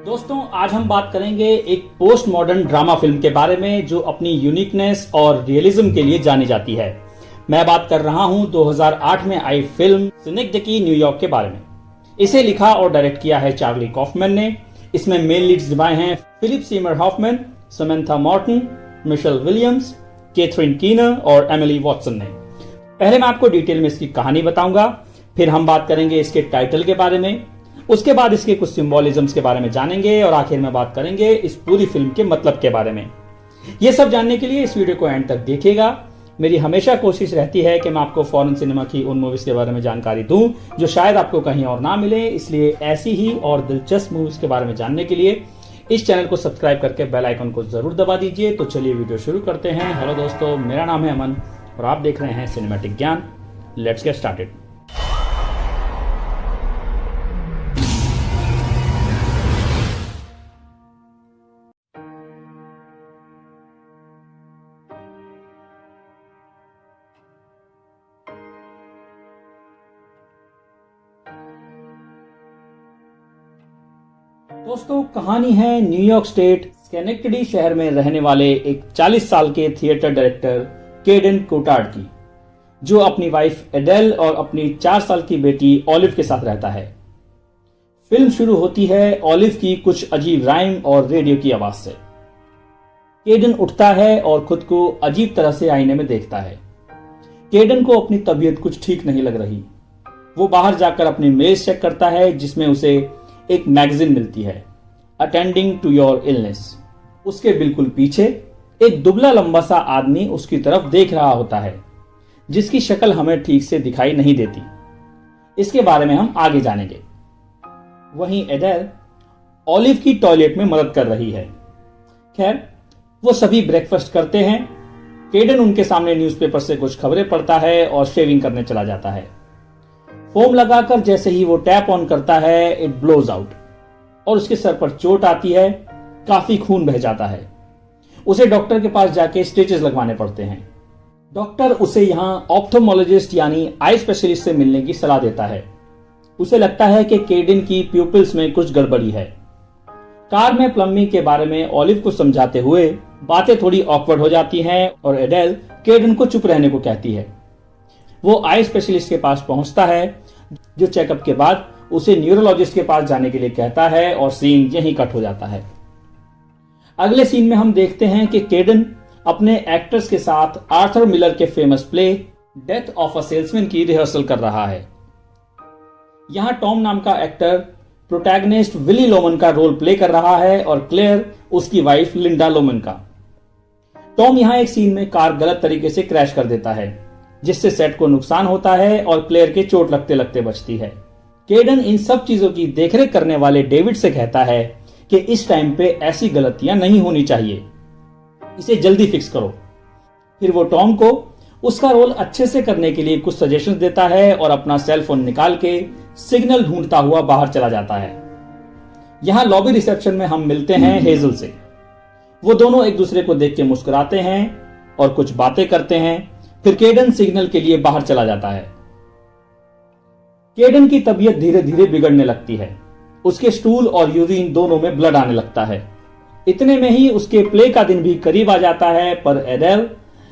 दोस्तों, आज हम बात करेंगे एक पोस्ट मॉडर्न ड्रामा फिल्म के बारे में जो अपनी यूनिकनेस और रियलिज्म के लिए जानी जाती है। मैं बात कर रहा हूं 2008 में आई फिल्म सिनेक्डेकी न्यूयॉर्क के बारे में। इसे लिखा और डायरेक्ट किया है चार्ली कॉफमैन ने। इसमें मेन लीड्स निभाए हैं Philip Seymour Hoffman, Samantha Morton, Michelle Williams, Catherine Keener और एमिली वॉटसन ने। पहले मैं आपको डिटेल में इसकी कहानी बताऊंगा, फिर हम बात करेंगे इसके टाइटल के बारे में, उसके बाद इसके कुछ सिंबोलिज्म्स के बारे में जानेंगे और आखिर में बात करेंगे इस पूरी फिल्म के मतलब के बारे में। ये सब जानने के लिए इस वीडियो को एंड तक देखिएगा। मेरी हमेशा कोशिश रहती है कि मैं आपको फॉरेन सिनेमा की उन मूवीज के बारे में जानकारी दूं जो शायद आपको कहीं और ना मिले, इसलिए ऐसी ही और दिलचस्प मूवीज के बारे में जानने के लिए इस चैनल को सब्सक्राइब करके बेल आइकन को जरूर दबा दीजिए। तो चलिए वीडियो शुरू करते हैं। हेलो दोस्तों, मेरा नाम है अमन और आप देख रहे हैं सिनेमैटिक ज्ञान। Let's get started. दोस्तों, कहानी है न्यूयॉर्क स्टेट स्केनेक्टडी शहर में रहने वाले एक 40 साल के थिएटर डायरेक्टर केडन कोटार्ड की, जो अपनी वाइफ एडेल और अपनी 4 साल की बेटी ऑलिव के साथ रहता है। फिल्म शुरू होती है ऑलिव की कुछ अजीब राइम और रेडियो की आवाज से। केडन उठता है और खुद को अजीब तरह से आईने में देखता है। केडन को अपनी तबीयत कुछ ठीक नहीं लग रही। वो बाहर जाकर अपनी मेज चेक करता है जिसमें उसे एक मैगजीन मिलती है, अटेंडिंग टू योर इलनेस। उसके बिल्कुल पीछे एक दुबला लंबा सा आदमी उसकी तरफ देख रहा होता है, जिसकी शक्ल हमें ठीक से दिखाई नहीं देती। इसके बारे में हम आगे जानेंगे। वहीं एडेल ऑलिव की टॉयलेट में मदद कर रही है। खैर, वो सभी ब्रेकफास्ट करते हैं। केडन उनके सामने न्यूज़पेपर से कुछ खबरें पढ़ता है और शेविंग करने चला जाता है। फोम लगाकर जैसे ही वो टैप ऑन करता है, इट ब्लोज आउट और उसके सर पर चोट आती है। काफी खून बह जाता है। उसे डॉक्टर के पास जाके स्टिचेस लगवाने पड़ते हैं। डॉक्टर उसे यहाँ ऑप्थोमोलॉजिस्ट यानी आई स्पेशलिस्ट से मिलने की सलाह देता है। उसे लगता है कि केडन की प्यूपिल्स में कुछ गड़बड़ी है। कार में प्लम्बिंग के बारे में ऑलिव को समझाते हुए बातें थोड़ी ऑकवर्ड हो जाती हैं और एडेल केडन को चुप रहने को कहती है। वो आई स्पेशलिस्ट के पास पहुंचता है, जो चेकअप के बाद उसे न्यूरोलॉजिस्ट के पास जाने के लिए कहता है और सीन यहीं कट हो जाता है। अगले सीन में हम देखते हैं कि केडन अपने एक्टर्स के साथ आर्थर मिलर के famous play death of a salesman की रिहर्सल कर रहा है। यहां टॉम नाम का एक्टर प्रोटैगनिस्ट विली लोमन का रोल प्ले कर रहा है और क्लेयर उसकी वाइफ लिंडा लोमन का। टॉम यहां एक सीन में कार गलत तरीके से क्रैश कर देता है, जिससे सेट को नुकसान होता है और क्लेयर के चोट लगते लगते बचती है। केडन इन सब चीजों की देखरेख करने वाले डेविड से कहता है कि इस टाइम पे ऐसी गलतियां नहीं होनी चाहिए, इसे जल्दी फिक्स करो। फिर वो टॉम को उसका रोल अच्छे से करने के लिए कुछ सजेशंस देता है और अपना सेल फोन निकाल के सिग्नल ढूंढता हुआ बाहर चला जाता है। यहां लॉबी रिसेप्शन में हम मिलते हैं हेजल से। वो दोनों एक दूसरे को देख के मुस्कुराते हैं और कुछ बातें करते हैं। फिर केडन सिग्नल के लिए बाहर चला जाता है। केडन की तबीयत धीरे धीरे बिगड़ने लगती है। उसके स्टूल और यूरिन दोनों में ब्लड आने लगता है। इतने में ही उसके प्ले का दिन भी करीब आ जाता है, पर एडेल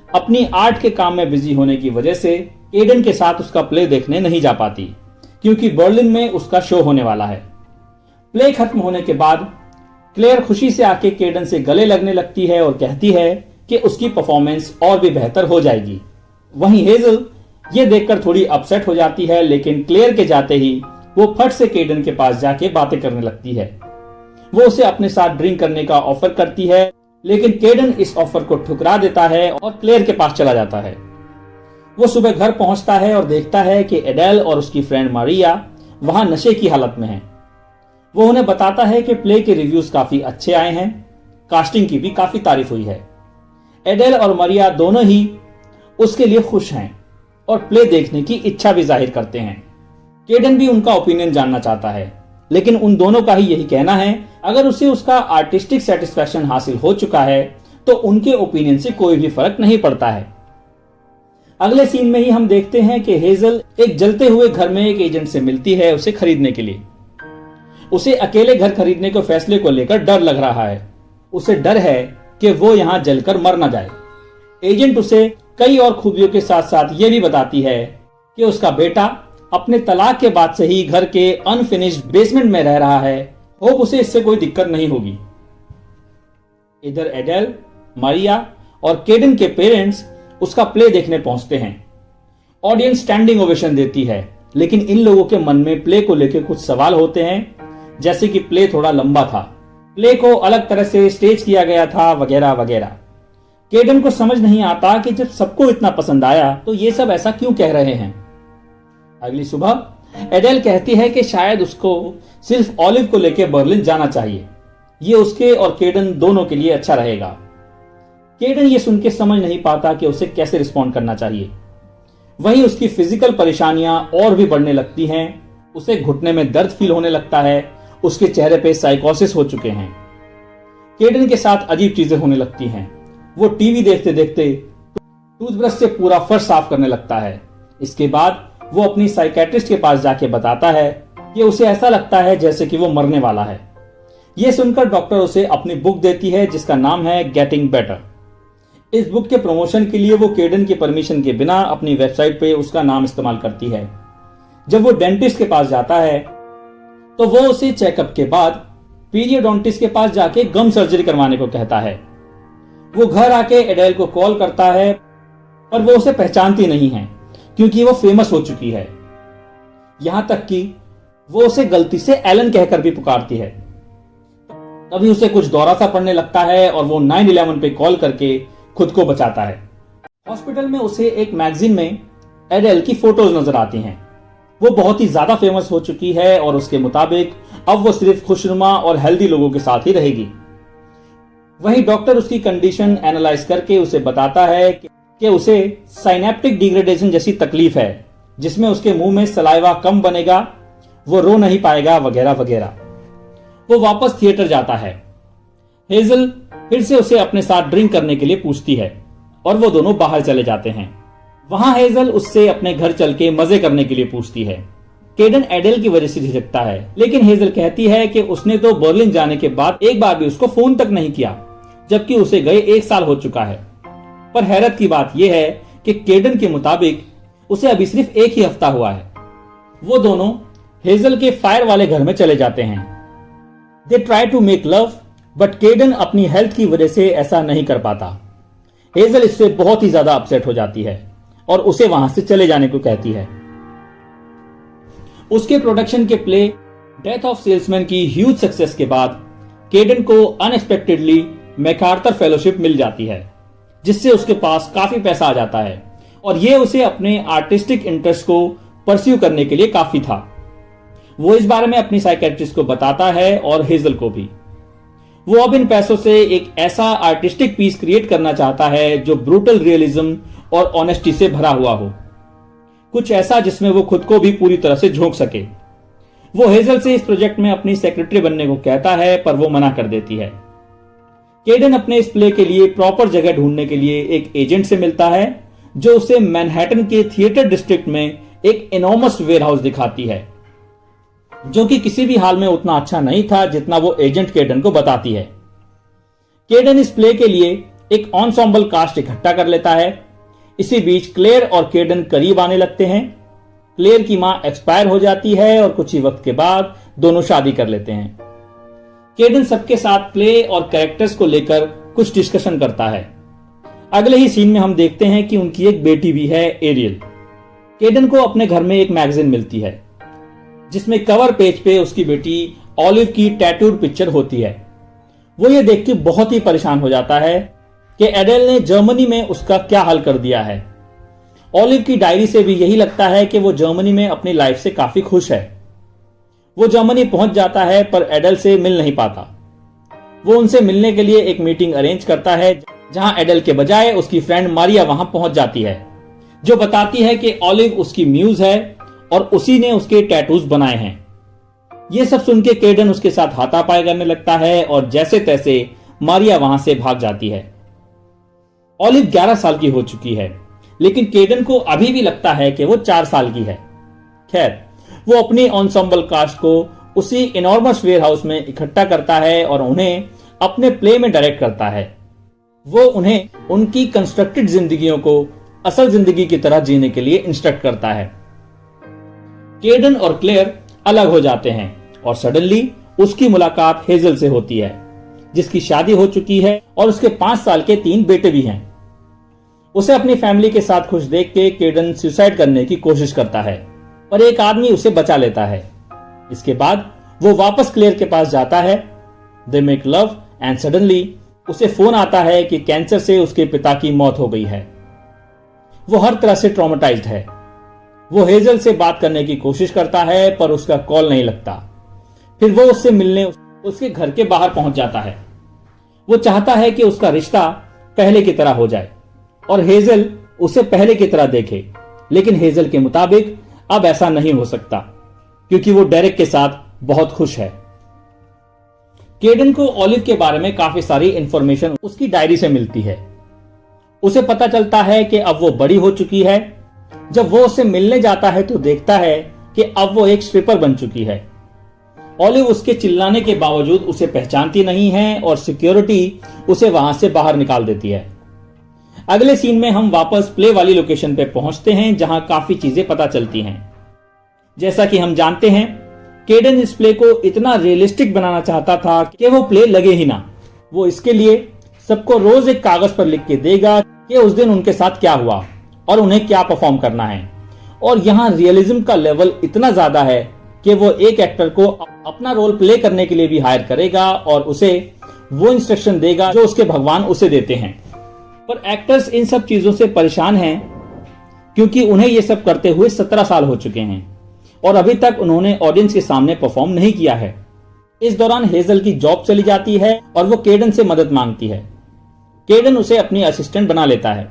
अपनी आर्ट के काम में बिजी होने की वजह से केडन के साथ उसका प्ले देखने नहीं जा पाती, क्योंकि बर्लिन में उसका शो होने वाला है। प्ले खत्म होने के बाद क्लेयर खुशी से आके केडन से गले लगने लगती है और कहती है कि उसकी परफॉर्मेंस और भी बेहतर हो जाएगी। वहीं हेजल ये देखकर थोड़ी अपसेट हो जाती है, लेकिन क्लेयर के जाते ही वो फट से केडन के पास जाके बातें करने लगती है। वो उसे अपने साथ ड्रिंक करने का ऑफर करती है, लेकिन केडन इस ऑफर को ठुकरा देता है और क्लेयर के पास चला जाता है। वो सुबह घर पहुंचता है और देखता है कि एडेल और उसकी फ्रेंड मारिया वहां नशे की हालत में हैं। वो उन्हें बताता है कि प्ले के रिव्यूज काफी अच्छे आए हैं, कास्टिंग की भी काफी तारीफ हुई है। एडेल और मारिया दोनों ही उसके लिए खुश हैं और प्ले देखने की इच्छा भी जाहिर करते हैं। केडन भी उनका ओपिनियन जानना चाहता है, लेकिन उन दोनों का ही यही कहना है अगर उसे उसका आर्टिस्टिक सेटिस्फैक्शन हासिल हो चुका है तो उनके ओपिनियन से कोई भी फर्क नहीं पड़ता है। अगले सीन में ही हम देखते हैं कि हेजल एक जलते हुए घर में एक एजेंट से मिलती है उसे खरीदने के लिए। उसे अकेले घर खरीदने के फैसले को लेकर डर लग रहा है। उसे डर है कि वो यहां जलकर मर न जाए। एजेंट उसे कई और खूबियों के साथ साथ ये भी बताती है कि उसका बेटा अपने तलाक के बाद से ही घर के अनफिनिश्ड बेसमेंट में रह रहा है। होप उसे इससे कोई दिक्कत नहीं होगी। इधर एडेल, मारिया और केडन के पेरेंट्स उसका प्ले देखने पहुंचते हैं। ऑडियंस स्टैंडिंग ओवेशन देती है, लेकिन इन लोगों के मन में प्ले को लेकर कुछ सवाल होते हैं, जैसे कि प्ले थोड़ा लंबा था, प्ले को अलग तरह से स्टेज किया गया था, वगैरह वगैरह। केडन को समझ नहीं आता कि जब सबको इतना पसंद आया तो ये सब ऐसा क्यों कह रहे हैं। अगली सुबह एडेल कहती है कि शायद उसको सिर्फ ऑलिव को लेकर बर्लिन जाना चाहिए, ये उसके और केडन दोनों के लिए अच्छा रहेगा। केडन ये सुन के समझ नहीं पाता कि उसे कैसे रिस्पॉन्ड करना चाहिए। वहीं उसकी फिजिकल परेशानियां और भी बढ़ने लगती हैं। उसे घुटने में दर्द फील होने लगता है। उसके चेहरे पे साइकोसिस हो चुके हैं। केडन के साथ अजीब चीजें होने लगती हैं। वो टीवी देखते देखते टूथब्रश से पूरा फर्श साफ करने लगता है। इसके बाद वो अपनी साइकेट्रिस्ट के पास जाके बताता है कि उसे ऐसा लगता है जैसे कि वो मरने वाला है। ये सुनकर डॉक्टर उसे अपनी बुक देती है जिसका नाम है गेटिंग बेटर। इस बुक के प्रमोशन के लिए वो केडन की परमिशन के बिना अपनी वेबसाइट पे उसका नाम इस्तेमाल करती है। जब वो डेंटिस्ट के पास जाता है तो वो उसे चेकअप के बाद पीरियोडोंटिस्ट के पास जाके गम सर्जरी करवाने को कहता है। वो घर आके एडेल को कॉल करता है, पर वो उसे पहचानती नहीं है क्योंकि वो फेमस हो चुकी है। यहां तक कि वो उसे गलती से एलन कहकर भी पुकारती है। तभी उसे कुछ दौरा सा पड़ने लगता है और वो 911 पे कॉल करके खुद को बचाता है। हॉस्पिटल में उसे एक मैगजीन में एडेल की फोटोज नजर आती हैं। वो बहुत ही ज्यादा फेमस हो चुकी है और उसके मुताबिक अब वो सिर्फ खुशनुमा और हेल्दी लोगों के साथ ही रहेगी। वहीं डॉक्टर उसकी कंडीशन एनालाइज करके उसे बताता है कि उसे साइनेप्टिक डिग्रेडेशन जैसी तकलीफ है, जिसमें उसके मुंह में सलाइवा कम बनेगा, वो रो नहीं पाएगा, वगैरह वगैरह। वो वापस थिएटर जाता है। हेजल फिर से उसे अपने साथ ड्रिंक करने के लिए पूछती है और वो दोनों बाहर चले जाते हैं। वहां हेजल उससे अपने घर चल के मजे करने के लिए पूछती है। केडन एडेल की वजह से झिझकता है, लेकिन हेजल कहती है कि उसने तो बर्लिन जाने के बाद एक बार भी उसको फोन तक नहीं किया, जबकि उसे गए 1 साल हो चुका है। पर हैरत की बात यह है कि केडन के मुताबिक उसे अभी सिर्फ 1 ही हफ्ता हुआ है। वो दोनों हेजल के फायर वाले घर में चले जाते हैं। They try to make love, but केडन अपनी हेल्थ की वजह से ऐसा नहीं कर पाता। हेजल इससे बहुत ही ज्यादा अपसेट हो जाती है और उसे वहां से चले जाने को कहती है। उसके प्रोडक्शन के प्ले डेथ ऑफ सेल्समैन की ह्यूज सक्सेस के बाद केडन को अनएक्सपेक्टेडली मैकार्थर फेलोशिप मिल जाती है, जिससे उसके पास काफी पैसा आ जाता है और यह उसे अपने आर्टिस्टिक इंटरेस्ट को परस्यू करने के लिए काफी था। वो इस बारे में अपनी साइकेट्रिस्ट को बताता है और हेजल को भी। वो अब इन पैसों से एक ऐसा आर्टिस्टिक पीस क्रिएट करना चाहता है जो ब्रूटल रियलिज्म और ऑनेस्टी से भरा हुआ हो, कुछ ऐसा जिसमें वो खुद को भी पूरी तरह से झोंक सके। वो हेजल से इस प्रोजेक्ट में अपनी सेक्रेटरी बनने को कहता है, पर वो मना कर देती है। केडन अपने इस प्ले के लिए प्रॉपर जगह ढूंढने के लिए एक एजेंट से मिलता है, जो उसे मैनहट्टन के थिएटर डिस्ट्रिक्ट में एक इनॉर्मस वेयरहाउस दिखाती है, जो कि किसी भी हाल में उतना अच्छा नहीं था जितना वो एजेंट केडन को बताती है। केडन इस प्ले के लिए एक एंसेंबल कास्ट इकट्ठा कर लेता है। इसी बीच क्लेयर और केडन करीब आने लगते हैं। क्लेयर की मां एक्सपायर हो जाती है और कुछ ही वक्त के बाद दोनों शादी कर लेते हैं। केडन सबके साथ प्ले और कैरेक्टर्स को लेकर कुछ डिस्कशन करता है। अगले ही सीन में हम देखते हैं कि उनकी एक बेटी भी है, एरियल। केडन को अपने घर में एक मैगजीन मिलती है जिसमें कवर पेज पे उसकी बेटी ऑलिव की टैटूड पिक्चर होती है। वो ये देख के बहुत ही परेशान हो जाता है कि एडेल ने जर्मनी में उसका क्या हाल कर दिया है। ऑलिव की डायरी से भी यही लगता है कि वो जर्मनी में अपनी लाइफ से काफी खुश है। वो जर्मनी पहुंच जाता है पर एडेल से मिल नहीं पाता। वो उनसे मिलने के लिए एक मीटिंग अरेंज करता है, जहां एडेल के बजाय उसकी फ्रेंड मारिया वहां पहुंच जाती है, जो बताती है कि ऑलिव उसकी म्यूज है और उसी ने उसके टैटूज बनाए हैं। ये सब सुन के केडन उसके साथ हाथापाई करने लगता है और जैसे तैसे मारिया वहां से भाग जाती है। ऑलिव 11 साल की हो चुकी है, लेकिन केडन को अभी भी लगता है कि वो 4 साल की है। खैर, वो अपनी एंसेंबल कास्ट को उसी इनॉर्मस वेयर हाउस में इकट्ठा करता है और उन्हें अपने प्ले में डायरेक्ट करता है। वो उन्हें उनकी कंस्ट्रक्टेड जिंदगियों को असल जिंदगी की तरह जीने के लिए इंस्ट्रक्ट करता है। केडन और क्लेयर अलग हो जाते हैं और सडनली उसकी मुलाकात हेजल से होती है, जिसकी शादी हो चुकी है और उसके 5 साल के 3 बेटे भी हैं। उसे अपनी फैमिली के साथ खुश देख के केडन सुसाइड करने की कोशिश करता है, पर एक आदमी उसे बचा लेता है। इसके बाद वो वापस क्लेयर के पास जाता है। They make love and suddenly उसे फोन आता है कि कैंसर से उसके पिता की मौत हो गई है। वो हर तरह से ट्रॉमेटाइज्ड है। वो हेजल से बात करने की कोशिश करता है पर उसका कॉल नहीं लगता। फिर वो उससे मिलने उसके घर के बाहर पहुंच जाता है। वो चाहता है कि उसका रिश्ता पहले की तरह हो जाए और हेजल उसे पहले की तरह देखे, लेकिन हेजल के मुताबिक अब ऐसा नहीं हो सकता क्योंकि वो डेरेक के साथ बहुत खुश है। केडन को ऑलिव के बारे में काफी सारी इंफॉर्मेशन उसकी डायरी से मिलती है। उसे पता चलता है कि अब वो बड़ी हो चुकी है। जब वो उससे मिलने जाता है तो देखता है कि अब वो एक स्ट्रिपर बन चुकी है। ऑलिव उसके चिल्लाने के बावजूद उसे पहचानती नहीं है और सिक्योरिटी उसे वहां से बाहर निकाल देती है। अगले सीन में हम वापस प्ले वाली लोकेशन पे पहुंचते हैं जहां काफी चीजें पता चलती हैं। जैसा कि हम जानते हैं, केडन इस प्ले को इतना रियलिस्टिक बनाना चाहता था कि वो प्ले लगे ही ना। वो इसके लिए सबको रोज एक कागज पर लिख के देगा कि उस दिन उनके साथ क्या हुआ और उन्हें क्या परफॉर्म करना है। और यहाँ रियलिज्म का लेवल इतना ज्यादा है कि वो एक एक्टर को अपना रोल प्ले करने के लिए भी हायर करेगा और उसे वो इंस्ट्रक्शन देगा जो उसके भगवान उसे देते हैं। पर एक्टर्स इन सब चीजों से परेशान हैं क्योंकि उन्हें ये सब करते हुए 17 साल हो चुके हैं और अभी तक उन्होंने ऑडियंस के सामने परफॉर्म नहीं किया है। इस दौरान हेजल की जॉब चली जाती है और वो केडन से मदद मांगती है। केडन उसे अपनी असिस्टेंट बना लेता है।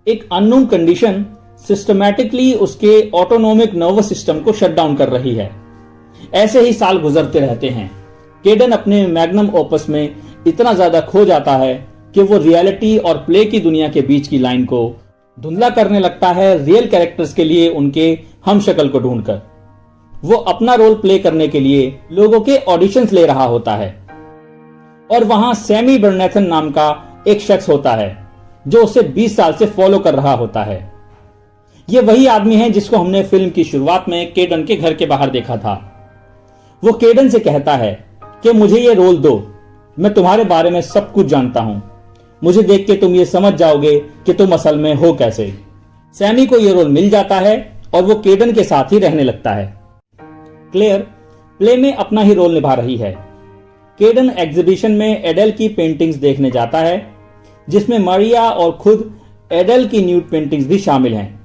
एक अननोन कंडीशन सिस्टमैटिकली उसके ऑटोनोमिक नर्वस सिस्टम को शट डाउन कर रही है। ऐसे ही साल गुजरते रहते हैं। केडन अपने मैग्नम ओपस में इतना ज्यादा खो जाता है कि वो रियलिटी और प्ले की दुनिया के बीच की लाइन को धुंधला करने लगता है रियल कैरेक्टर्स के लिए उनके हम शक्ल को ढूंढकर। वो अपना रोल प्ले करने के लिए लोगों के ऑडिशंस ले रहा होता है और वहां सैमी बर्नेथन नाम का एक शख्स होता है जो उसे 20 साल से फॉलो कर रहा होता है। ये वही आदमी है जिसको हमने फिल्म की शुरुआत में केडन के घर के बाहर देखा था। वो केडन से कहता है कि मुझे ये रोल दो, मैं तुम्हारे बारे में सब कुछ जानता हूं। मुझे देख के तुम ये समझ जाओगे कि तुम असल में हो कैसे। सैमी को ये रोल मिल जाता है और वो केडन के साथ ही रहने लगता है। क्लेयर प्ले में अपना ही रोल निभा रही है। केडन एग्जीबिशन में एडेल की पेंटिंग्स देखने जाता है जिसमें मारिया और खुद एडेल की न्यूड पेंटिंग्स भी शामिल हैं।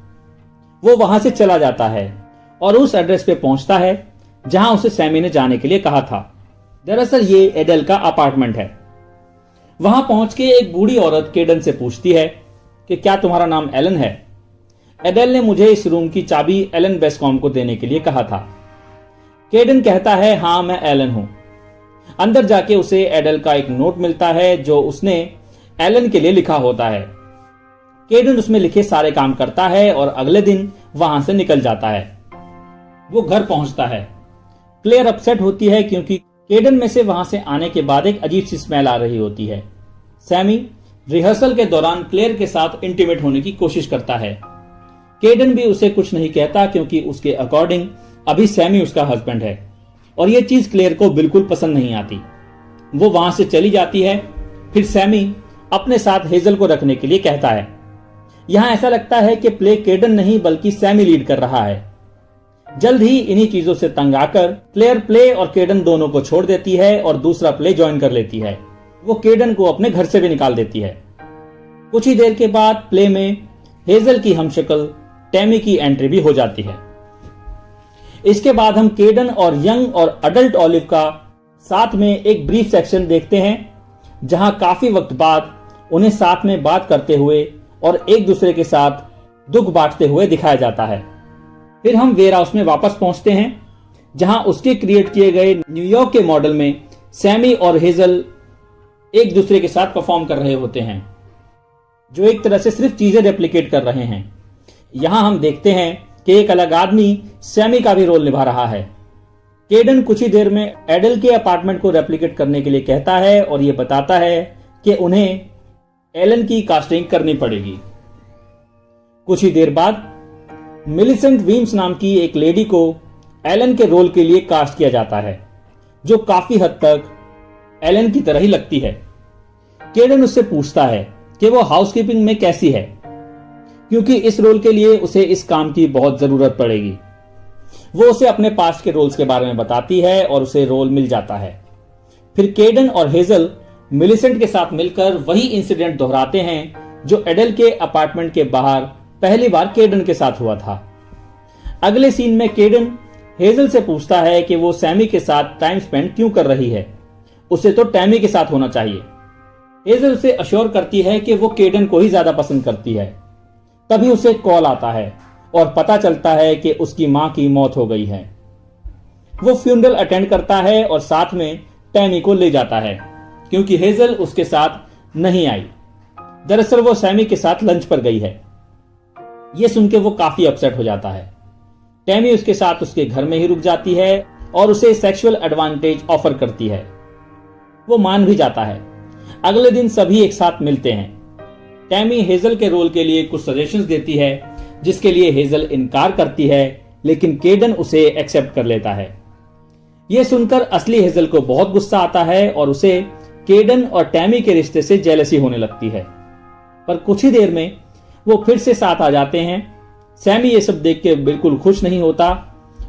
वो वहां से चला जाता है और उस एड्रेस पे पहुंचता है जहां उसे सैमी ने जाने के लिए कहा था। दरअसल ये एडेल का अपार्टमेंट है। वहां पहुंच के एक बूढ़ी औरत केडन से पूछती है कि क्या तुम्हारा नाम एलन है। एडेल ने मुझे इस रूम की चाबी एलन बेस्कॉम को देने के लिए कहा था। केडन कहता है हाँ मैं एलन हूं। अंदर जाके उसे एडेल का एक नोट मिलता है जो उसने एलन के लिए लिखा होता है। केडन उसमें लिखे सारे काम करता है और अगले दिन वहां से निकल जाता है। वो घर पहुंचता है। क्लेयर अपसेट होती है क्योंकि केडन में से वहां से आने के बाद एक अजीब सी स्मेल आ रही होती है। सैमी रिहर्सल के दौरान क्लेयर के साथ इंटीमेट होने की कोशिश करता है। केडन भी उसे कुछ नहीं कहता क्योंकि उसके अकॉर्डिंग अभी सैमी उसका हस्बैंड है और यह चीज क्लेयर को बिल्कुल पसंद नहीं आती। वो वहां से चली जाती है। फिर सैमी अपने साथ हेजल को रखने के लिए कहता है। यहां ऐसा लगता है कि प्ले केडन नहीं बल्कि सैमी लीड कर रहा है। जल्द ही इन्हीं चीजों से तंग आकर क्लेयर प्ले और केडन दोनों को छोड़ देती है और दूसरा प्ले ज्वाइन कर लेती है। वो केडन को अपने घर से भी निकाल देती है। कुछ ही देर के बाद प्ले में हेजल की हमशक्ल टैमी की एंट्री भी हो जाती है। इसके बाद हम केडन और यंग और अडल्ट ऑलिव का साथ में एक ब्रीफ सेक्शन देखते हैं जहां काफी वक्त बाद उन्हें साथ में बात करते हुए और एक दूसरे के साथ दुख बांटते हुए दिखाया जाता है। फिर हम वेयर हाउस में वापस पहुंचते हैं जहां उसके क्रिएट किए गए न्यूयॉर्क के मॉडल में सैमी और हेजल एक दूसरे के साथ परफॉर्म कर रहे होते हैं जो एक तरह से सिर्फ चीजें रेप्लिकेट कर रहे हैं। यहां हम देखते हैं कि एक अलग आदमी सैमी का भी रोल निभा रहा है। केडन कुछ ही देर में एडल के अपार्टमेंट को रेप्लिकेट करने के लिए कहता है और यह बताता है कि उन्हें एलन की कास्टिंग करनी पड़ेगी। कुछ ही देर बाद मिलिसेंट वीम्स नाम की एक लेडी को एलन के रोल के लिए कास्ट किया जाता है, जो काफी हद तक एलन की तरह ही लगती है। केडन उससे पूछता है कि वो हाउसकीपिंग में कैसी है, क्योंकि इस रोल के लिए उसे इस काम की बहुत जरूरत पड़ेगी। वो उसे अपने पास्ट के रोल्स के बारे में बताती है और उसे रोल मिल जाता है। फिर केडन और हेजल मिलिसेंट के साथ मिलकर वही इंसिडेंट दोहराते हैं जो एडल के अपार्टमेंट के बाहर पहली बार केडन के साथ हुआ था। अगले सीन में केडन हेजल से पूछता है कि वो सैमी के साथ टाइम स्पेंड क्यों कर रही है, उसे तो टैमी के साथ होना चाहिए। हेजल उसे अश्योर करती है कि वो केडन को ही ज्यादा पसंद करती है। तभी उसे कॉल आता है और पता चलता है कि उसकी मां की मौत हो गई है। वो फ्यूनरल अटेंड करता है और साथ में टैमी को ले जाता है, क्योंकि हेजल उसके साथ नहीं आई। दरअसल वो सैमी के साथ लंच पर गई है। यह सुनकर वो काफी अपसेट हो जाता है। टैमी उसके साथ उसके घर में ही रुक जाती है और उसे सेक्सुअल एडवांटेज ऑफर करती है। वो मान भी जाता है। अगले दिन सभी एक साथ मिलते हैं। टैमी हेजल के रोल के लिए कुछ सजेशंस देती है, जिसके लिए हेजल इनकार करती है, लेकिन केडन उसे एक्सेप्ट कर लेता है। यह सुनकर असली हेजल को बहुत गुस्सा आता है और उसे केडन और टैमी के रिश्ते से जेलसी होने लगती है। पर कुछ ही देर में वो फिर से साथ आ जाते हैं। सैमी ये सब देख के बिल्कुल खुश नहीं होता।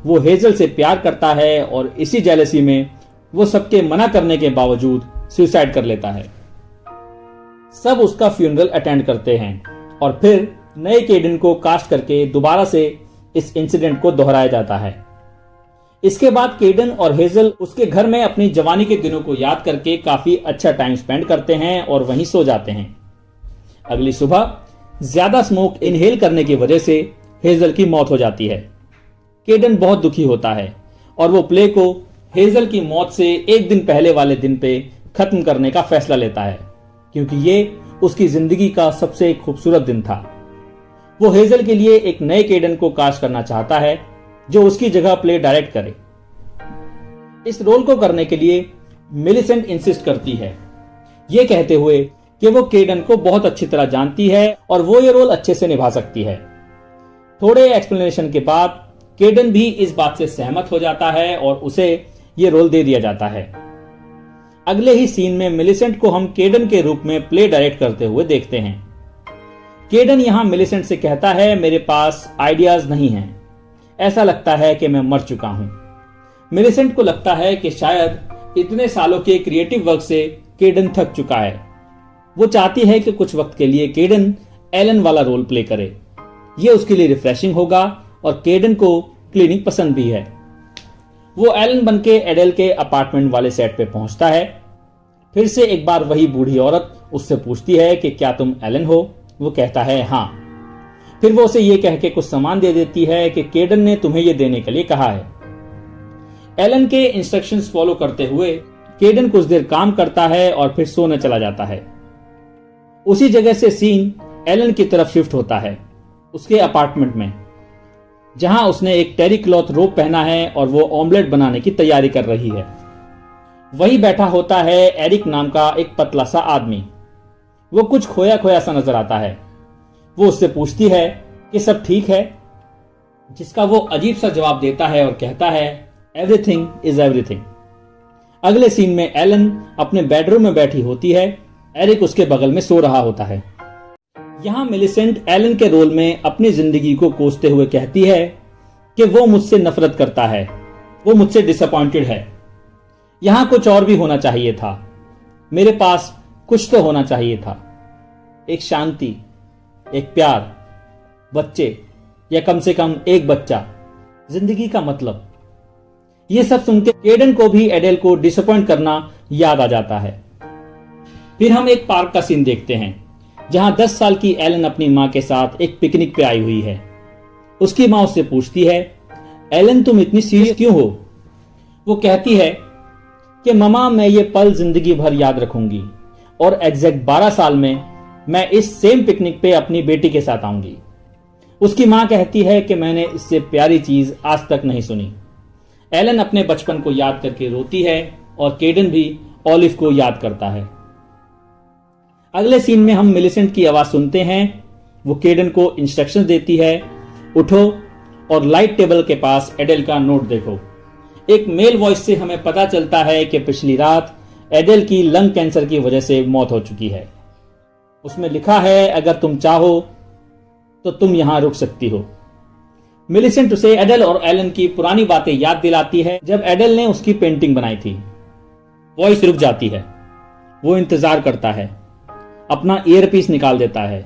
वो हेजल से प्यार करता है और इसी जेलसी में वो सबके मना करने के बावजूद सुसाइड कर लेता है। सब उसका फ्यूनरल अटेंड करते हैं और फिर नए केडन को कास्ट करके दोबारा से इस इंसिडेंट को दोहराया जाता है। इसके बाद केडन और हेजल उसके घर में अपनी जवानी के दिनों को याद करके काफी अच्छा टाइम स्पेंड करते हैं और वहीं सो जाते हैं। अगली सुबह ज्यादा स्मोक इनहेल करने की वजह से हेजल की मौत हो जाती है। केडन बहुत दुखी होता है और वो प्ले को हेजल की मौत से एक दिन पहले वाले दिन पे खत्म करने का फैसला लेता है, क्योंकि ये उसकी जिंदगी का सबसे खूबसूरत दिन था। वो हेजल के लिए एक नए केडन को कास्ट करना चाहता है जो उसकी जगह प्ले डायरेक्ट करे। इस रोल को करने के लिए मिलिसेंट इंसिस्ट करती है, ये कहते हुए कि वो केडन को बहुत अच्छी तरह जानती है और वो ये रोल अच्छे से निभा सकती है। थोड़े एक्सप्लेनेशन के बाद केडन भी इस बात से सहमत हो जाता है और उसे ये रोल दे दिया जाता है। अगले ही सीन में मिलिसेंट को हम केडन के रूप में प्ले डायरेक्ट करते हुए देखते हैं। केडन यहां मिलिसेंट से कहता है, मेरे पास आइडियाज नहीं हैं, ऐसा लगता है कि मैं मर चुका हूं। मिलिसेंट को लगता है कि शायद इतने सालों के क्रिएटिव वर्क से केडन थक चुका है। वो चाहती है कि कुछ वक्त के लिए केडन एलन वाला रोल प्ले करे। यह उसके लिए रिफ्रेशिंग होगा और केडन को क्लीनिंग पसंद भी है। वो एलन बनके एडल के अपार्टमेंट वाले सेट पे पहुंचता है। फिर से एक बार वही बूढ़ी औरत उससे पूछती है कि क्या तुम एलन हो? वो कहता है हाँ। फिर वो उसे ये कह के कुछ सामान दे देती है कि केडन ने तुम्हें ये देने के लिए कहा है। एलन के इंस्ट्रक्शंस फॉलो करते हुए केडन कुछ देर काम करता है और फिर सोने चला जाता है। उसी जगह से सीन एलन की तरफ शिफ्ट होता है, उसके अपार्टमेंट में, जहां उसने एक टेरी क्लॉथ रोब पहना है और वो ऑमलेट बनाने की तैयारी कर रही है। वही बैठा होता है एरिक नाम का एक पतला सा आदमी। वो कुछ खोया खोया सा नजर आता है। वो उससे पूछती है कि सब ठीक है, जिसका वो अजीब सा जवाब देता है और कहता है एवरीथिंग इज एवरीथिंग। अगले सीन में एलन अपने बेडरूम में बैठी होती है, एरिक उसके बगल में सो रहा होता है। यहां मिलिसेंट एलन के रोल में अपनी जिंदगी को कोसते हुए कहती है कि वो मुझसे नफरत करता है, वो मुझसे डिसअपॉइंटेड है। यहां कुछ और भी होना चाहिए था, मेरे पास कुछ तो होना चाहिए था, एक शांति, एक प्यार, बच्चे, या कम से कम एक बच्चा, जिंदगी का मतलब। यह सब सुनकर केडन को भी एडेल को डिसअपॉइंट करना याद आ जाता है। फिर हम एक पार्क का सीन देखते हैं, जहां 10 साल की एलन अपनी मां के साथ एक पिकनिक पे आई हुई है। उसकी मां उससे पूछती है, एलन तुम इतनी सीरियस क्यों हो? वो कहती है कि ममा मैं ये पल जिंदगी भर याद रखूंगी और एग्जैक्ट 12 साल में मैं इस सेम पिकनिक पे अपनी बेटी के साथ आऊंगी। उसकी मां कहती है कि मैंने इससे प्यारी चीज आज तक नहीं सुनी। एलन अपने बचपन को याद करके रोती है और केडन भी ऑलिव को याद करता है। अगले सीन में हम मिलिसेंट की आवाज सुनते हैं। वो केडन को इंस्ट्रक्शन देती है, उठो और लाइट टेबल के पास एडेल का नोट देखो। एक मेल वॉइस से हमें पता चलता है कि पिछली रात एडेल की लंग कैंसर की वजह से मौत हो चुकी है। उसमें लिखा है, अगर तुम चाहो तो तुम यहां रुक सकती हो। मिलिसेंट उसे एडेल और एलन की पुरानी बातें याद दिलाती है, जब एडेल ने उसकी पेंटिंग बनाई थी। वॉइस रुक जाती है। वो इंतजार करता है, अपना ईयरपीस निकाल देता है।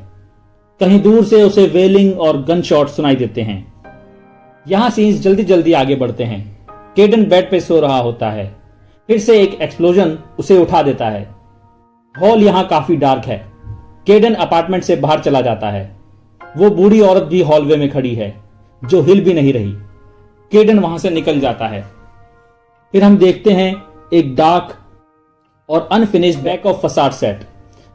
कहीं दूर से उसे वेलिंग और गन शॉट सुनाई देते हैं। यहां सीन्स जल्दी जल्दी आगे बढ़ते हैं। केडन बेड पे सो रहा होता है। फिर से एक एक्सप्लोजन उसे उठा देता है। हॉल यहां काफी डार्क है। केडन अपार्टमेंट से बाहर चला जाता है। वो बूढ़ी औरत भी हॉलवे में खड़ी है, जो हिल भी नहीं रही। केडन वहां से निकल जाता है। फिर हम देखते हैं एक डार्क और unfinished back of facade set,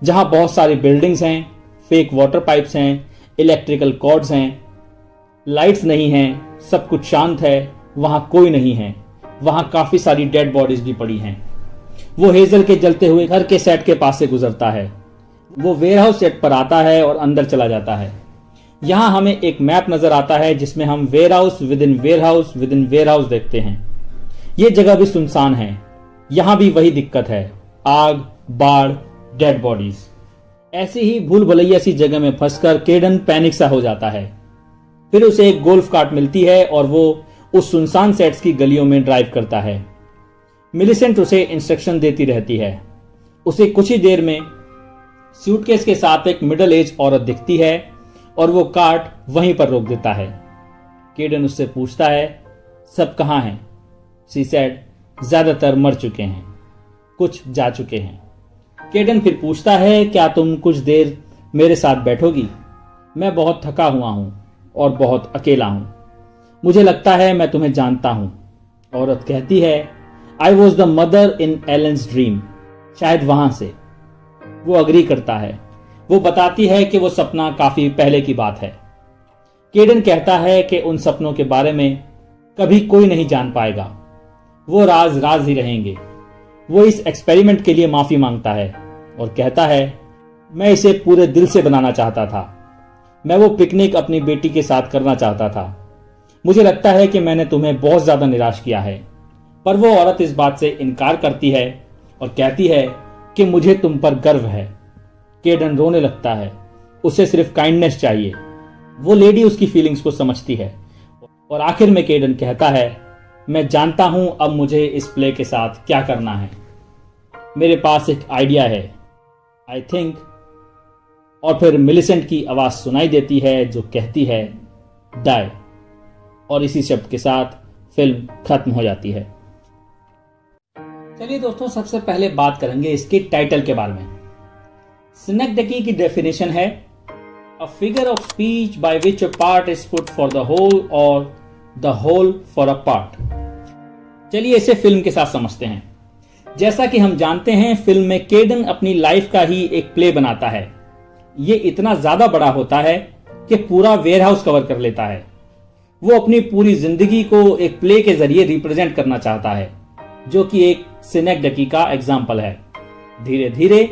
जहां बहुत सारी बिल्डिंग्स हैं, फेक वाटर पाइप्स हैं, इलेक्ट्रिकल कॉर्ड्स हैं, लाइट्स नहीं हैं, सब कुछ शांत है, वहां कोई नहीं है। वहां काफी सारी डेड बॉडीज भी पड़ी हैं। वो हेजल के जलते हुए घर के सेट के पास से गुजरता है। वो वेयरहाउस सेट पर आता है और अंदर चला जाता है। यहां हमें एक मैप नजर आता है, जिसमें हम warehouse with in warehouse with in warehouse देखते हैं। ये जगह भी सुनसान है। यहां भी वही दिक्कत है, आग, बाढ़, डेड बॉडीज। ऐसी ही भूल भुलैया सी जगह में फंसकर केडन पैनिक सा हो जाता है। फिर उसे एक गोल्फ कार्ट मिलती है और वो उस सुनसान सेट्स की गलियों में ड्राइव करता है। मिलिसेंट उसे इंस्ट्रक्शन देती रहती है। उसे कुछ ही देर में सूटकेस के साथ एक मिडिल एज औरत दिखती है और वो कार्ट वहीं पर रोक देता है। केडन उससे पूछता है, सब कहाँ हैं? शी सेड, ज्यादातर मर चुके हैं, कुछ जा चुके हैं। केडन फिर पूछता है, क्या तुम कुछ देर मेरे साथ बैठोगी? मैं बहुत थका हुआ हूं और बहुत अकेला हूं। मुझे लगता है मैं तुम्हें जानता हूं। औरत कहती है, I was the mother in Ellen's dream. शायद वहां से। वो अग्री करता है। वो बताती है कि वो सपना काफी पहले की बात है। केडन कहता है कि उन सपनों के बारे में कभी कोई नहीं जान पाएगा, वो राज राज ही रहेंगे। वो इस एक्सपेरिमेंट के लिए माफी मांगता है और कहता है, मैं इसे पूरे दिल से बनाना चाहता था। मैं वो पिकनिक अपनी बेटी के साथ करना चाहता था। मुझे लगता है कि मैंने तुम्हें बहुत ज्यादा निराश किया है। पर वो औरत इस बात से इनकार करती है और कहती है कि मुझे तुम पर गर्व है। केडन रोने लगता है। उसे सिर्फ काइंडनेस चाहिए। वो लेडी उसकी फीलिंग्स को समझती है और आखिर में केडन कहता है, मैं जानता हूं अब मुझे इस प्ले के साथ क्या करना है। मेरे पास एक आइडिया है, आई थिंक। और फिर मिलिसेंट की आवाज सुनाई देती है जो कहती है, डाई। और इसी शब्द के साथ फिल्म खत्म हो जाती है। चलिए दोस्तों, सबसे पहले बात करेंगे इसके टाइटल के बारे में। सिनेक्डकी की डेफिनेशन है, a figure of speech by which a part is put for the whole or the whole for a part. चलिए इसे फिल्म के साथ समझते हैं। जैसा कि हम जानते हैं, फिल्म में केडन अपनी लाइफ का ही एक प्ले बनाता है। ये इतना ज्यादा बड़ा होता है कि पूरा वेयरहाउस कवर कर लेता है। वो अपनी पूरी जिंदगी को एक प्ले के जरिए रिप्रेजेंट करना चाहता है, जो कि एक सिनेक्डकी का एग्जाम्पल है। धीरे धीरे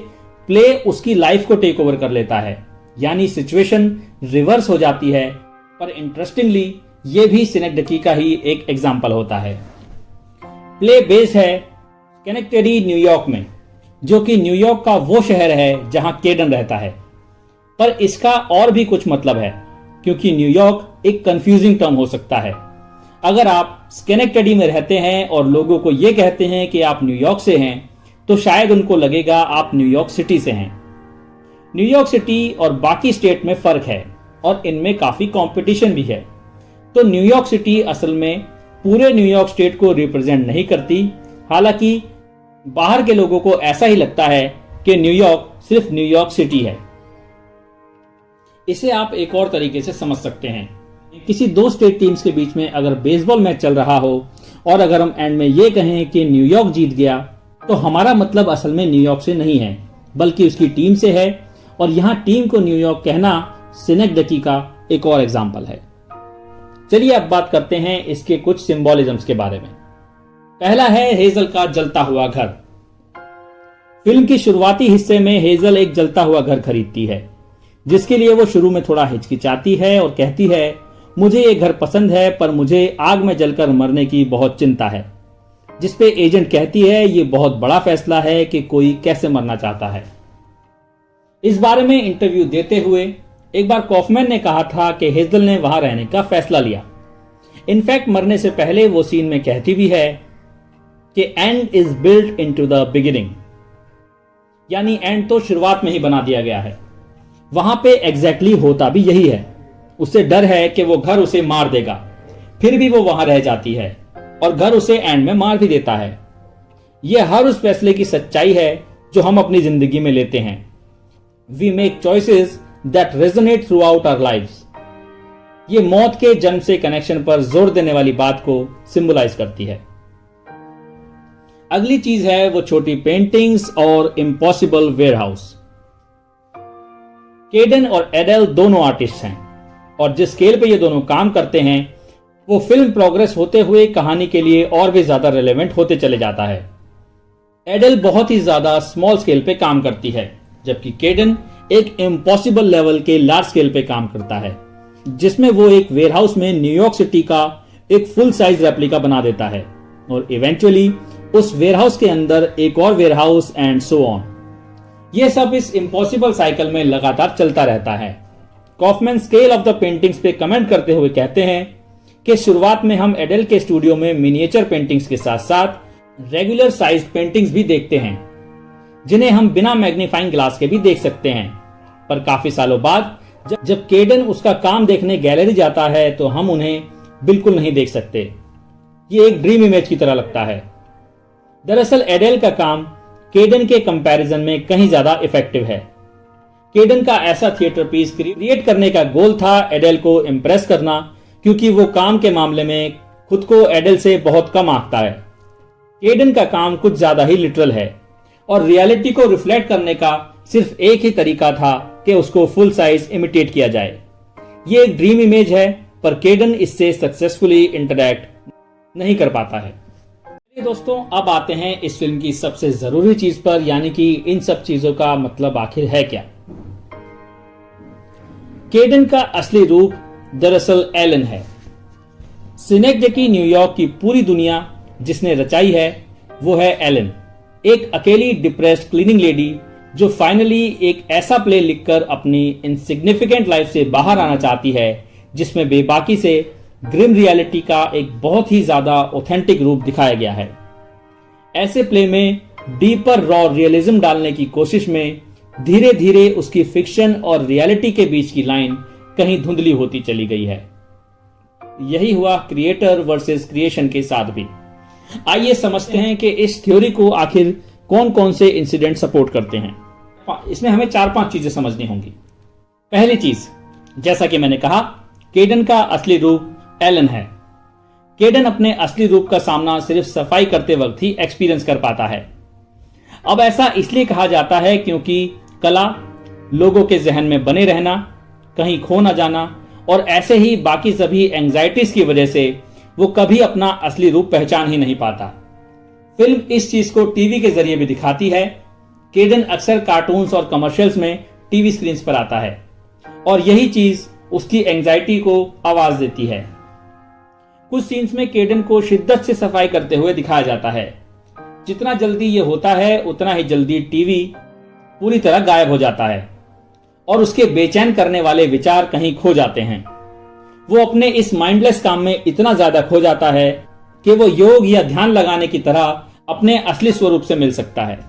प्ले उसकी लाइफ को टेक ओवर कर लेता है, यानी सिचुएशन रिवर्स हो जाती है। पर इंटरेस्टिंगली ये भी सिनेक्डकी का ही एक एग्जाम्पल होता है। प्ले बेस्ड है स्केनेक्टडी, न्यूयॉर्क में, जो कि न्यूयॉर्क का वो शहर है जहां केडन रहता है। पर इसका और भी कुछ मतलब है, क्योंकि न्यूयॉर्क एक कंफ्यूजिंग टर्म हो सकता है। अगर आप स्केनेक्टडी में रहते हैं और लोगों को यह कहते हैं कि आप न्यूयॉर्क से हैं, तो शायद उनको लगेगा आप न्यूयॉर्क सिटी से हैं। न्यूयॉर्क सिटी और बाकी स्टेट में फर्क है और इनमें काफी कंपटीशन भी है। तो न्यूयॉर्क सिटी असल में पूरे न्यूयॉर्क स्टेट को रिप्रेजेंट नहीं करती। हालांकि बाहर के लोगों को ऐसा ही लगता है कि न्यूयॉर्क सिर्फ न्यूयॉर्क सिटी है। इसे आप एक और तरीके से समझ सकते हैं। किसी दो स्टेट टीम्स के बीच में अगर बेसबॉल मैच चल रहा हो और अगर हम एंड में ये कहें कि न्यूयॉर्क जीत गया, तो हमारा मतलब असल में न्यूयॉर्क से नहीं है, बल्कि उसकी टीम से है। और यहाँ टीम को न्यूयॉर्क कहना सिनेक्डकी का एक और एग्जाम्पल है। चलिए अब बात करते हैं इसके कुछ सिंबोलिज्म्स के बारे में। पहला है हेजल का जलता हुआ घर। फिल्म की शुरुआती हिस्से में हेजल एक जलता हुआ घर खरीदती है, जिसके लिए वो शुरू में थोड़ा हिचकिचाती है और कहती है, मुझे ये घर पसंद है पर मुझे आग में जलकर मरने की बहुत चिंता है। जिसपे एजेंट कहती है, ये बहुत बड़ा फैसला है कि कोई कैसे मरना चाहता है। इस बारे में इंटरव्यू देते हुए एक बार कॉफमैन ने कहा था कि हेजल ने वहां रहने का फैसला लिया। इनफैक्ट मरने से पहले वो सीन में कहती भी है कि and is built into the beginning, यानी एंड तो शुरुआत में ही बना दिया गया है। वहां पे एग्जैक्टली होता भी यही है। उसे डर है कि वो घर उसे मार देगा, फिर भी वो वहां रह जाती है और घर उसे एंड में मार भी देता है। यह हर उस फैसले की सच्चाई है जो हम अपनी जिंदगी में लेते हैं। We make choices that resonate throughout our lives. ये मौत के जन्म से कनेक्शन पर जोर देने वाली बात को सिंबलाइज करती है। अगली चीज है वो छोटी पेंटिंग्स और इम्पॉसिबल वेयरहाउस। केडन और एडेल दोनों आर्टिस्ट हैं और जिस स्केल पे ये दोनों काम करते हैं वो फिल्म प्रोग्रेस होते हुए कहानी के लिए और भी ज्यादा रेलेवेंट होते चले जाता है। एडेल बहुत ही ज्यादा स्मॉल स्केल पे काम करती है, जबकि केडन एक इम्पॉसिबल लेवल के लार्ज स्केल पे काम करता है, जिसमें वो एक वेयरहाउस में न्यूयॉर्क सिटी का एक फुल साइज रेप्लिका बना देता है और इवेंचुअली उस वेयरहाउस के अंदर एक और वेयरहाउस एंड सो ऑन। ये सब इस इम्पॉसिबल साइकिल में लगातार चलता रहता है। Kauffman scale of the paintings पे कमेंट करते हुए कहते हैं कि शुरुआत में हम एडेल के स्टूडियो में मिनिएचर पेंटिंग्स के साथ साथ रेगुलर साइज पेंटिंग्स भी देखते हैं, जिन्हें हम बिना मैग्नीफाइंग ग्लास के भी देख सकते हैं। पर काफी सालों बाद जब केडन उसका काम देखने गैलरी जाता है तो हम उन्हें बिल्कुल नहीं देख सकते। ये एक ड्रीम इमेज की तरह लगता है। दरअसल एडेल का काम केडन के कंपैरिजन में कहीं ज्यादा इफेक्टिव है। केडन का ऐसा थिएटर पीस क्रिएट करने का गोल था एडेल को इम्प्रेस करना, क्योंकि वो काम के मामले में खुद को एडेल से बहुत कम आंकता है। केडन का काम कुछ ज्यादा ही लिटरल है और रियलिटी को रिफ्लेक्ट करने का सिर्फ एक ही तरीका था कि उसको फुल साइज इमिटेट किया जाए। ये एक ड्रीम इमेज है, पर केडन इससे सक्सेसफुली इंटरैक्ट नहीं कर पाता है। दोस्तों, अब आते हैं इस फिल्म की सबसे जरूरी चीज पर, यानी कि इन सब चीजों का मतलब आखिर है क्या। केडन का असली रूप दरअसल एलन है। सिनेक्जकी न्यूयॉर्क की पूरी दुनिया जिसने रचाई है वो है एलन, एक अकेली डिप्रेस्ड क्लीनिंग लेडी जो फाइनली एक ऐसा प्ले लिखकर अपनी इनसिग्निफिकेंट लाइफ से बाहर आना चाहती है, जिसमें बेबाकी से ग्रिम रियलिटी का एक बहुत ही ज्यादा ऑथेंटिक रूप दिखाया गया है। ऐसे प्ले में डीपर रॉ रियलिज्म डालने की कोशिश में धीरे धीरे उसकी फिक्शन और रियलिटी के बीच की लाइन कहीं धुंधली होती चली गई है। यही हुआ क्रिएटर वर्सेस क्रिएशन के साथ भी। आइए समझते हैं कि इस थ्योरी को आखिर कौन कौन से इंसिडेंट सपोर्ट करते हैं। इसमें हमें 4-5 चीजें समझनी होंगी। पहली चीज, जैसा कि मैंने कहा, केडन का असली रूप एलन है। केडन अपने असली रूप का सामना सिर्फ सफाई करते वक्त ही एक्सपीरियंस कर पाता है। अब ऐसा इसलिए कहा जाता है क्योंकि कला, लोगों के जहन में बने रहना, कहीं खो ना जाना और ऐसे ही बाकी सभी एंजाइटीज की वजह से वो कभी अपना असली रूप पहचान ही नहीं पाता। फिल्म इस चीज को टीवी के जरिए भी दिखाती है। केडन अक्सर कार्टून्स और कमर्शियल्स में टीवी स्क्रीन पर आता है और यही चीज उसकी एंजाइटी को आवाज देती है। कुछ सीन्स में केडन को शिद्दत से सफाई करते हुए दिखाया जाता है। जितना जल्दी ये होता है उतना ही जल्दी टीवी पूरी तरह गायब हो जाता है और उसके बेचैन करने वाले विचार कहीं खो जाते हैं। वो अपने इस माइंडलेस काम में इतना ज्यादा खो जाता है कि वो योग या ध्यान लगाने की तरह अपने असली स्वरूप से मिल सकता है।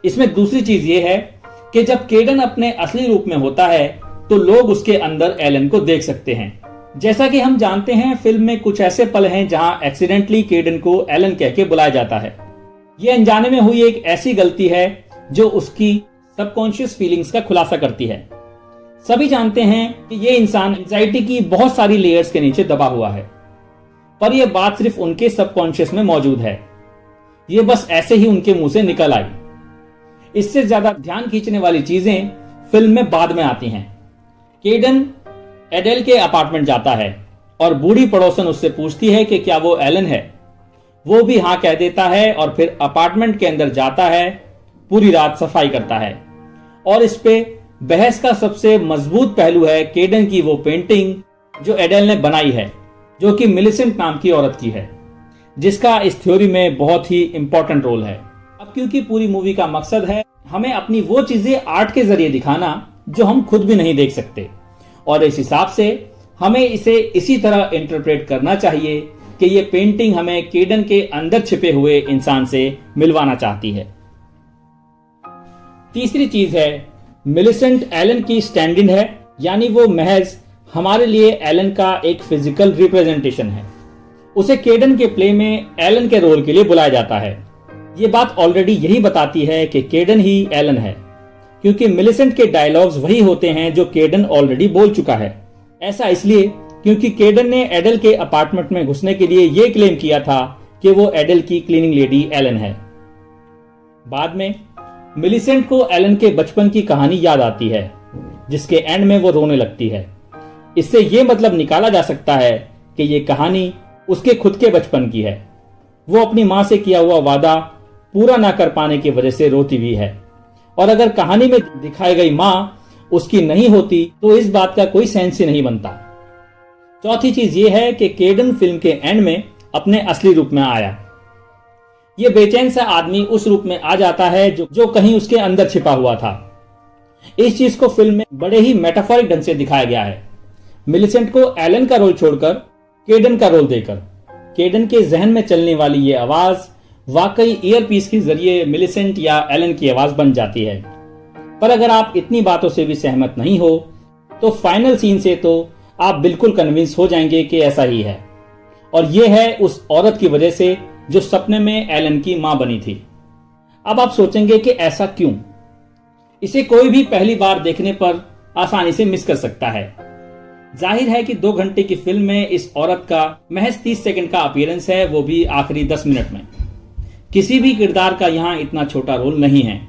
इसमें दूसरी चीज ये है कि जब केडन अपने असली रूप में होता है तो लोग उसके अंदर एलन को देख सकते हैं। जैसा कि हम जानते हैं, फिल्म में कुछ ऐसे पल हैं जहां एक्सीडेंटली केडन को एलन कह के बुलाया जाता है। यह अनजाने में हुई एक ऐसी गलती है जो उसकी सबकॉन्शियस फीलिंग्स का खुलासा करती है। सभी जानते हैं कि यह इंसान एंजाइटी की बहुत सारी लेयर्स के नीचे दबा हुआ है, पर यह बात सिर्फ उनके सबकॉन्शियस में मौजूद है। यह बस ऐसे ही उनके मुंह से निकल आई। इससे ज्यादा ध्यान खींचने वाली चीजें फिल्म में बाद में आती हैं। केडन एडेल के अपार्टमेंट जाता है और बूढ़ी पड़ोसन उससे पूछती है कि क्या वो एलन है। वो भी हाँ कह देता है और फिर अपार्टमेंट के अंदर जाता है, पूरी रात सफाई करता है। और इस पे बहस का सबसे मजबूत पहलू है केडन की वो पेंटिंग जो एडेल ने बनाई है, जो कि मिलिसेंट नाम की औरत की है, जिसका इस थ्योरी में बहुत ही इंपॉर्टेंट रोल है। अब क्योंकि पूरी मूवी का मकसद है हमें अपनी वो चीजें आर्ट के जरिए दिखाना जो हम खुद भी नहीं देख सकते, और इस हिसाब से हमें इसे इसी तरह इंटरप्रेट करना चाहिए कि ये पेंटिंग हमें केडन के अंदर छिपे हुए इंसान से मिलवाना चाहती है। तीसरी चीज है मिलिसेंट एलन की स्टैंड इन है, यानी वो महज हमारे लिए एलन का एक फिजिकल रिप्रेजेंटेशन है। उसे केडन के प्ले में एलन के रोल के लिए बुलाया जाता है। ये बात ऑलरेडी यही बताती है कि केडन ही एलन है, क्योंकि मिलिसेंट के डायलॉग्स वही होते हैं जो केडन ऑलरेडी बोल चुका है। ऐसा इसलिए क्योंकि केडन ने एडेल के अपार्टमेंट में घुसने के लिए यह क्लेम किया था कि वो एडेल की क्लीनिंग लेडी एलन है। बाद में मिलिसेंट को एलन के बचपन की कहानी याद आती है, जिसके एंड में वो रोने लगती है। इससे यह मतलब निकाला जा सकता है कि ये कहानी उसके खुद के बचपन की है। वो अपनी मां से किया हुआ वादा पूरा ना कर पाने की वजह से रोती भी है, और अगर कहानी में दिखाई गई मां उसकी नहीं होती तो इस बात का कोई सेंस ही नहीं बनता। चौथी चीज ये है कि केडन फिल्म के एंड में अपने असली रूप में आया। ये बेचैन सा आदमी उस रूप में आ जाता है जो कहीं उसके अंदर छिपा हुआ था। इस चीज को फिल्म में बड़े ही मेटाफोरिक ढंग से दिखाया गया है, मिलिसेंट को एलन का रोल छोड़कर केडन का रोल देकर। केडन के जहन में चलने वाली ये आवाज वाकई ईयरपीस के जरिए मिलिसेंट या एलन की आवाज बन जाती है। पर अगर आप इतनी बातों से भी सहमत नहीं हो तो फाइनल सीन से तो आप बिल्कुल कन्विंस हो जाएंगे कि ऐसा ही है, और ये है उस औरत की वजह से जो सपने में एलन की मां बनी थी। अब आप सोचेंगे कि ऐसा क्यों? इसे कोई भी पहली बार देखने पर आसानी से मिस कर सकता है। जाहिर है कि 2 घंटे की फिल्म में इस औरत का महज 30 सेकंड का अपीयरेंस है, वो भी आखिरी 10 मिनट में। किसी भी किरदार का यहाँ इतना छोटा रोल नहीं है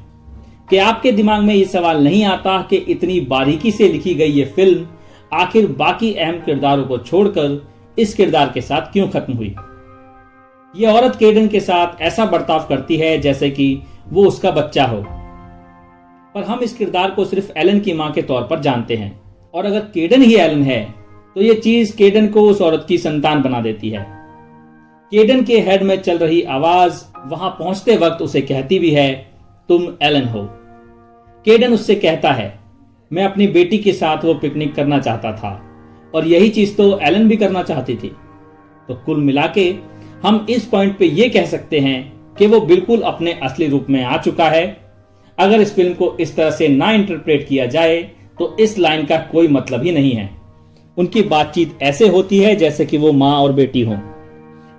कि आपके दिमाग में ये सवाल नहीं आता कि इतनी बारीकी से लिखी गई ये फिल्म आखिर बाकी अहम किरदारों को छोड़कर इस किरदार के साथ क्यों खत्म हुई। ये औरत केडन के साथ ऐसा बर्ताव करती है जैसे कि वो उसका बच्चा हो, पर हम इस किरदार को सिर्फ एलन की मां के तौर पर जानते हैं, और अगर केडन ही एलन है तो ये चीज केडन को उस औरत की संतान बना देती है। केडन के हेड में चल रही आवाज वहां पहुंचते वक्त उसे कहती भी है, तुम एलन हो। केडन उससे कहता है, मैं अपनी बेटी के साथ वो पिकनिक करना चाहता था, और यही चीज तो एलन भी करना चाहती थी। तो कुल मिला के हम इस पॉइंट पे ये कह सकते हैं कि वो बिल्कुल अपने असली रूप में आ चुका है। अगर इस फिल्म को इस तरह से ना इंटरप्रेट किया जाए तो इस लाइन का कोई मतलब ही नहीं है। उनकी बातचीत ऐसे होती है जैसे कि वो माँ और बेटी हों।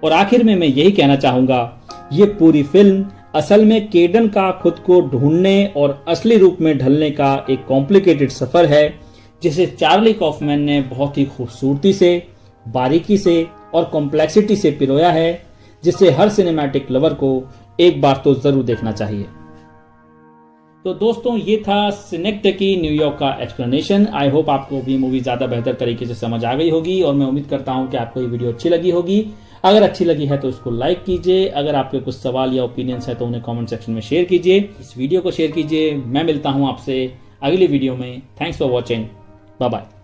और आखिर में मैं यही कहना चाहूंगा, ये पूरी फिल्म असल में केडन का खुद को ढूंढने और असली रूप में ढलने का एक कॉम्प्लिकेटेड सफर है, जिसे चार्ली कॉफमैन ने बहुत ही खूबसूरती से, बारीकी से और कॉम्प्लेक्सिटी से पिरोया है, जिसे हर सिनेमैटिक लवर को एक बार तो जरूर देखना चाहिए। तो दोस्तों, ये था सिनेक्टेकी न्यूयॉर्क का एक्सप्लेनेशन। आई होप आपको भी मूवी ज्यादा बेहतर तरीके से समझ आ गई होगी, और मैं उम्मीद करता हूं कि आपको ये वीडियो अच्छी लगी होगी। अगर अच्छी लगी है तो इसको लाइक कीजिए। अगर आपके कुछ सवाल या ओपिनियंस है तो उन्हें कमेंट सेक्शन में शेयर कीजिए। इस वीडियो को शेयर कीजिए। मैं मिलता हूं आपसे अगली वीडियो में। Thanks for watching. Bye bye.